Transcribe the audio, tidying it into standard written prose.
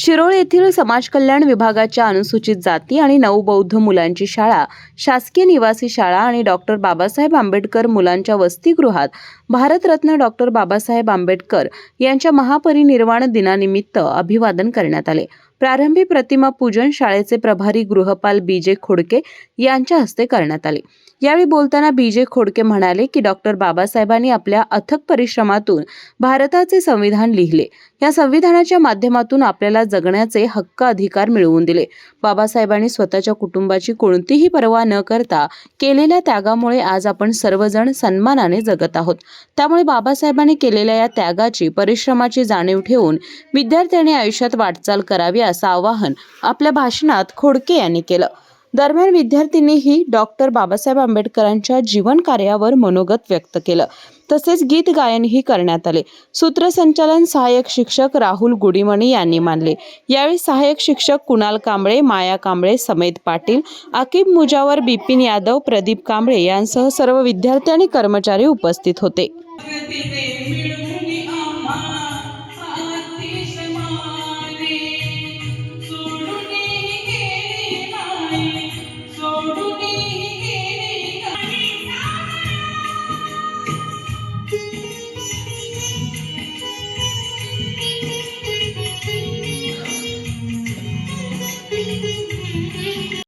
शिरोळ येथील समाज कल्याण विभागाच्या अनुसूचित जाती आणि नवबौद्ध मुलांची शाळा, शासकीय निवासी शाळा आणि डॉक्टर बाबासाहेब आंबेडकर मुलांच्या वसतिगृहात भारतरत्न डॉक्टर बाबासाहेब आंबेडकर यांच्या महापरिनिर्वाण दिनानिमित्त अभिवादन करण्यात आले। प्रारंभी प्रतिमा पूजन शाळेचे प्रभारी गृहपाल बीजे खोडके यांच्या हस्ते करण्यात आले। यावेळी बोलताना बीजे खोडके म्हणाले की डॉक्टर बाबासाहेबांनी आपल्या अथक परिश्रमातून भारताचे संविधान लिहिले। या संविधानाच्या माध्यमातून आपल्याला जगण्याचे हक्क अधिकार मिळवून दिले। बाबासाहेबांनी स्वतःच्या कुटुंबाची कोणतीही पर्वा न करता केलेल्या त्यागामुळे आज आपण सर्वजण सन्मानाने जगत आहोत। त्यामुळे बाबासाहेबांनी केलेल्या या त्यागाची, परिश्रमाची जाणीव ठेवून विद्यार्थ्यांनी आयुष्यात वाटचाल करावी असं आवाहन आपल्या भाषणात खोडके यांनी केलं। दरम्यान विद्यार्थ्यांनीही डॉक्टर बाबासाहेब आंबेडकरांच्या जीवन कार्यावर मनोगत व्यक्त केलं। तसेच गीत गायनही करण्यात आले। सूत्रसंचालन सहाय्यक शिक्षक राहुल गुडीमणी यांनी मानले। यावेळी सहाय्यक शिक्षक कुणाल कांबळे, माया कांबळे, समेत पाटील, आकिब मुजावर, बिपिन यादव, प्रदीप कांबळे यांसह सर्व विद्यार्थी आणि कर्मचारी उपस्थित होते।